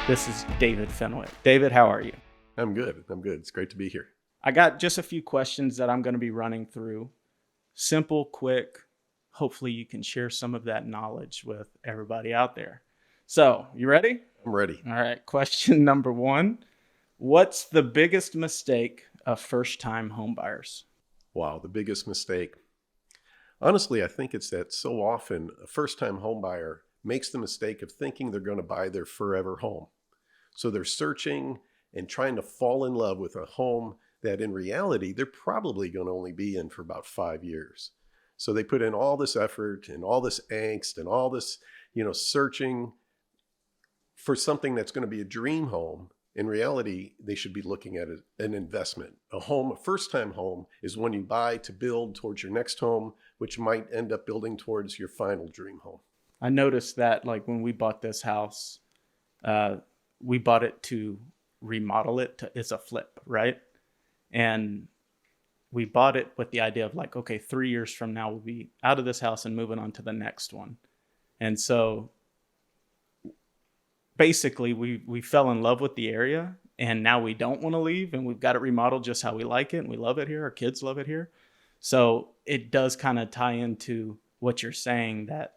This is David Fenwick. David, how are you? I'm good. It's great to be here. I got just a few questions that I'm going to be running through. Simple, quick. Hopefully you can share some of that knowledge with everybody out there. So, you ready? I'm ready. All right. Question number 1. What's the biggest mistake of first-time homebuyers? Wow, the biggest mistake. Honestly, I think it's that so often a first-time homebuyer makes the mistake of thinking they're going to buy their forever home. So they're searching and trying to fall in love with a home that in reality, they're probably going to only be in for about 5 years. So they put in all this effort and all this angst and all this, searching for something that's going to be a dream home. In reality, they should be looking at an investment. A first-time home is one you buy to build towards your next home, which might end up building towards your final dream home. I noticed that when we bought this house, we bought it to remodel it. It's a flip, right? And we bought it with the idea of 3 years from now, we'll be out of this house and moving on to the next one. And so basically we fell in love with the area, and now we don't want to leave, and we've got it remodeled just how we like it. And we love it here. Our kids love it here. So it does kind of tie into what you're saying, that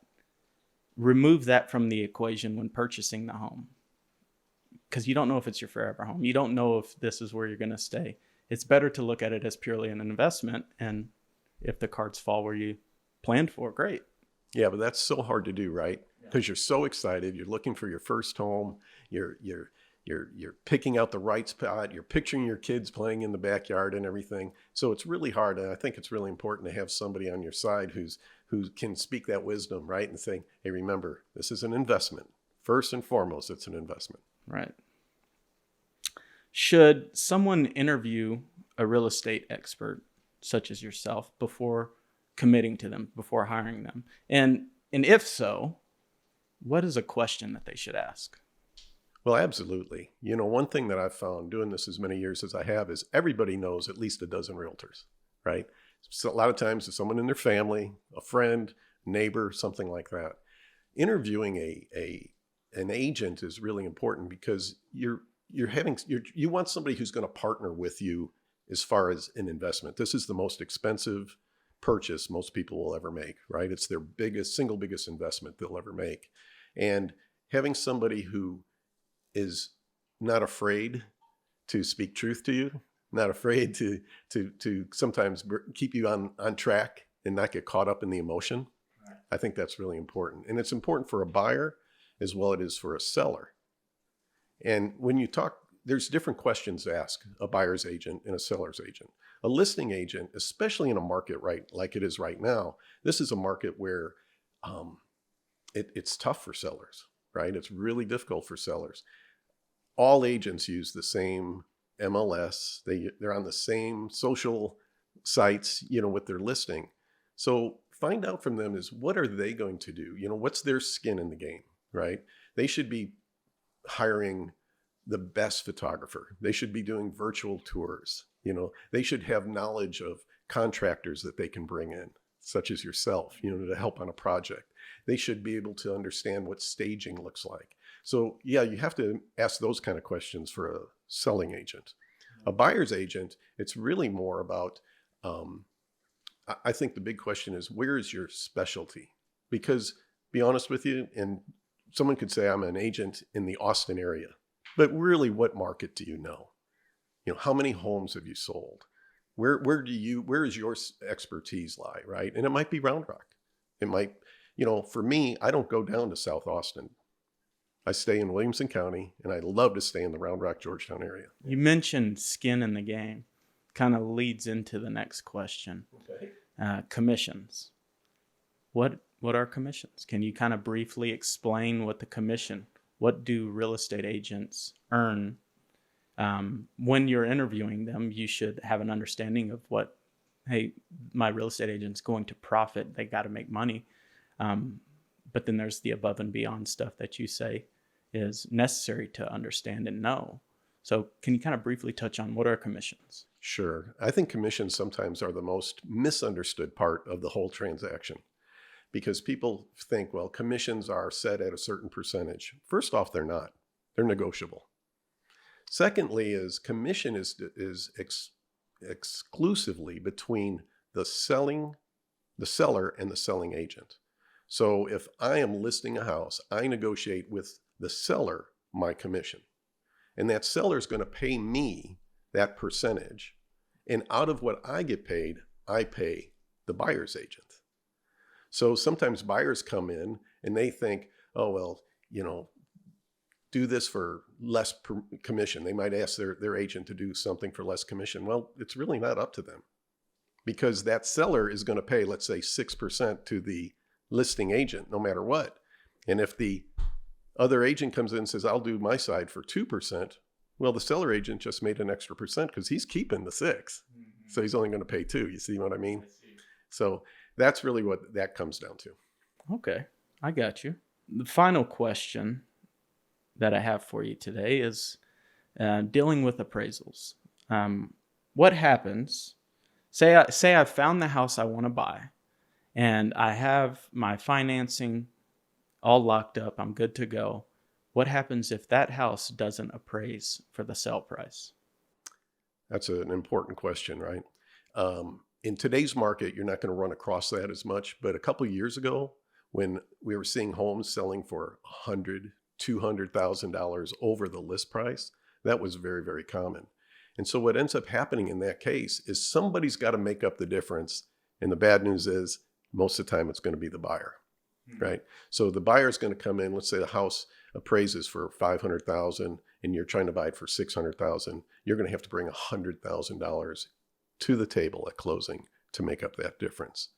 remove that from the equation when purchasing the home, because you don't know if it's your forever home. You don't know if this is where you're going to stay. It's better to look at it as purely an investment. And if the cards fall where you planned for, great. Yeah, but that's so hard to do, right? Because you're so excited. You're looking for your first home. You're picking out the right spot. You're picturing your kids playing in the backyard and everything. So it's really hard. And I think it's really important to have somebody on your side who can speak that wisdom, right? And saying, hey, remember, this is an investment. First and foremost, it's an investment. Right. Should someone interview a real estate expert such as yourself before committing to them, before hiring them? And if so, what is a question that they should ask? Well, absolutely. One thing that I've found doing this as many years as I have is everybody knows at least a dozen realtors, right? So a lot of times it's someone in their family, a friend, neighbor, something like that. Interviewing an agent is really important because you want somebody who's going to partner with you as far as an investment. This is the most expensive purchase most people will ever make, right? It's their single biggest investment they'll ever make. And having somebody who is not afraid to speak truth to you, not afraid to sometimes keep you on track and not get caught up in the emotion. Right. I think that's really important. And it's important for a buyer as well as it is for a seller. And when you talk, there's different questions to ask a buyer's agent and a seller's agent. A listing agent, especially in a market like it is right now, this is a market where it's tough for sellers, right? It's really difficult for sellers. All agents use the same MLS. They're on the same social sites, with their listing. So find out from them is what are they going to do? What's their skin in the game, right? They should be hiring the best photographer. They should be doing virtual tours. They should have knowledge of contractors that they can bring in, such as yourself, to help on a project. They should be able to understand what staging looks like. So yeah, you have to ask those kind of questions for a selling agent. A buyer's agent, it's really more about, I think the big question is, where is your specialty? Because be honest with you, and someone could say, I'm an agent in the Austin area, but really what market do you know? How many homes have you sold? Where is your expertise lie, right? And it might be Round Rock. It might, for me, I don't go down to South Austin. I stay in Williamson County, and I love to stay in the Round Rock, Georgetown area. You mentioned skin in the game. Kind of leads into the next question. Okay. Commissions. What are commissions? Can you kind of briefly explain what do real estate agents earn? When you're interviewing them, you should have an understanding of what, hey, my real estate agent's going to profit. They got to make money. But then there's the above and beyond stuff that you say is necessary to understand and know. So can you kind of briefly touch on what are commissions? Sure. I think commissions sometimes are the most misunderstood part of the whole transaction, because people think, well, commissions are set at a certain percentage. First off, they're not. They're negotiable. Secondly is commission is exclusively between the seller and the selling agent. So if I am listing a house, I negotiate with the seller my commission. And that seller is going to pay me that percentage. And out of what I get paid, I pay the buyer's agent. So sometimes buyers come in and they think, oh, well, do this for less commission. They might ask their agent to do something for less commission. Well, it's really not up to them, because that seller is going to pay, let's say, 6% to the listing agent no matter what. And if the other agent comes in and says, I'll do my side for 2%, well, the seller agent just made an extra percent because he's keeping the 6. So he's only going to pay 2. You see what I mean? So that's really what that comes down to. Okay, I got you. The final question that I have for you today is dealing with appraisals. What happens? Say I found the house I want to buy, and I have my financing all locked up. I'm good to go. What happens if that house doesn't appraise for the sale price? That's an important question, right? In today's market, you're not going to run across that as much. But a couple of years ago, when we were seeing homes selling for $100,000, $200,000 over the list price, that was very, very common. And so what ends up happening in that case is somebody's got to make up the difference. And the bad news is most of the time it's going to be the buyer, right? So the buyer is going to come in. Let's say the house appraises for $500,000 and you're trying to buy it for $600,000. You're going to have to bring $100,000 to the table at closing to make up that difference.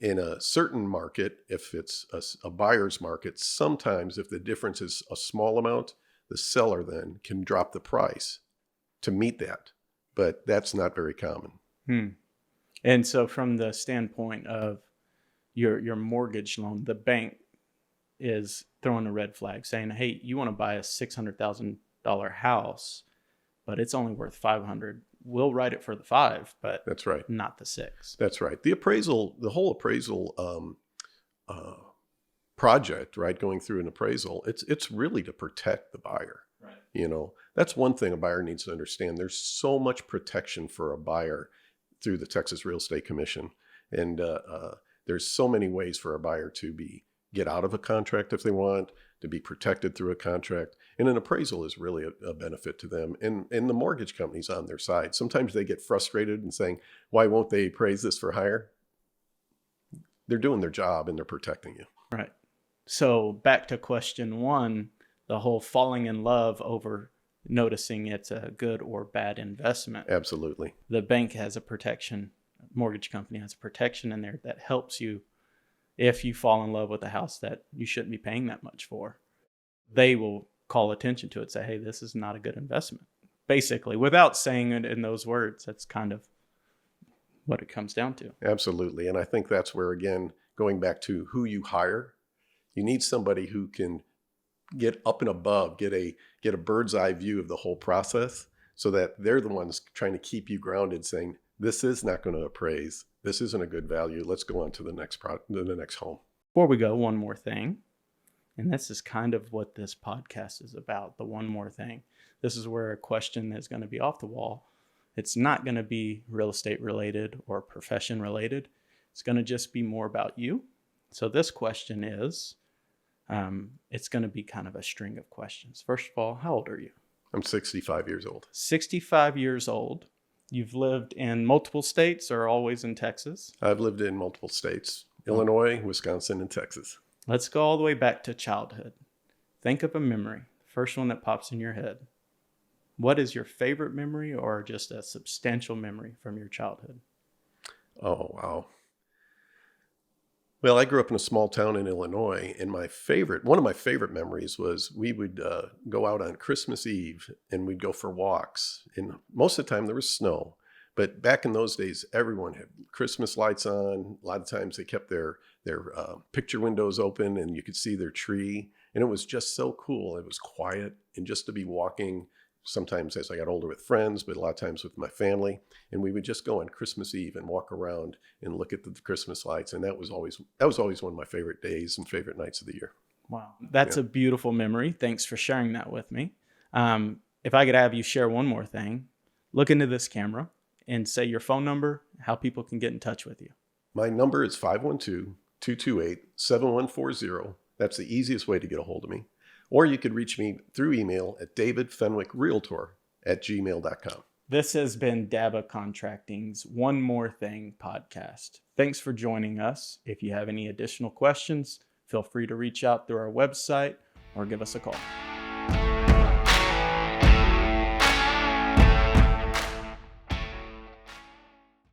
In a certain market, if it's a buyer's market, sometimes if the difference is a small amount, the seller then can drop the price to meet that. But that's not very common. And so from the standpoint of your mortgage loan, the bank is throwing a red flag saying, hey, you want to buy a $600,000 house, but it's only worth $500,000. We'll write it for the 5, but that's right, not the 6. That's right. The whole appraisal project, right? Going through an appraisal, it's really to protect the buyer. Right. That's one thing a buyer needs to understand. There's so much protection for a buyer through the Texas Real Estate Commission, and there's so many ways for a buyer to get out of a contract if they want, to be protected through a contract. And an appraisal is really a benefit to them. And the mortgage company's on their side. Sometimes they get frustrated and saying, why won't they appraise this for higher? They're doing their job and they're protecting you. Right. So back to question 1, the whole falling in love over noticing it's a good or bad investment. Absolutely. The bank has a protection, mortgage company has a protection in there that helps you if you fall in love with a house that you shouldn't be paying that much for. They will call attention to it, say, hey, this is not a good investment. Basically, without saying it in those words, that's kind of what it comes down to. Absolutely. And I think that's where, again, going back to who you hire, you need somebody who can get up and above, get a bird's eye view of the whole process, so that they're the ones trying to keep you grounded, saying, this is not going to appraise. This isn't a good value. Let's go on to the next home. Before we go, one more thing. And this is kind of what this podcast is about, the one more thing. This is where a question is going to be off the wall. It's not going to be real estate related or profession related. It's going to just be more about you. So this question is, it's going to be kind of a string of questions. First of all, how old are you? I'm 65 years old. 65 years old. You've lived in multiple states or always in Texas? I've lived in multiple states, Illinois, Wisconsin, and Texas. Let's go all the way back to childhood. Think of a memory, first one that pops in your head. What is your favorite memory or just a substantial memory from your childhood? Oh, wow. Well, I grew up in a small town in Illinois, and one of my favorite memories was we would go out on Christmas Eve and we'd go for walks. And most of the time there was snow, but back in those days, everyone had Christmas lights on. A lot of times they kept their picture windows open and you could see their tree. And it was just so cool. It was quiet, and just to be walking, sometimes as I got older with friends, but a lot of times with my family. And we would just go on Christmas Eve and walk around and look at the Christmas lights. And that was always one of my favorite days and favorite nights of the year. Wow. That's a beautiful memory. Thanks for sharing that with me. If I could have you share one more thing, look into this camera and say your phone number, how people can get in touch with you. My number is 512-228-7140. That's the easiest way to get a hold of me. Or you could reach me through email at davidfenwickrealtor@gmail.com. This has been DABA Contracting's One More Thing podcast. Thanks for joining us. If you have any additional questions, feel free to reach out through our website or give us a call.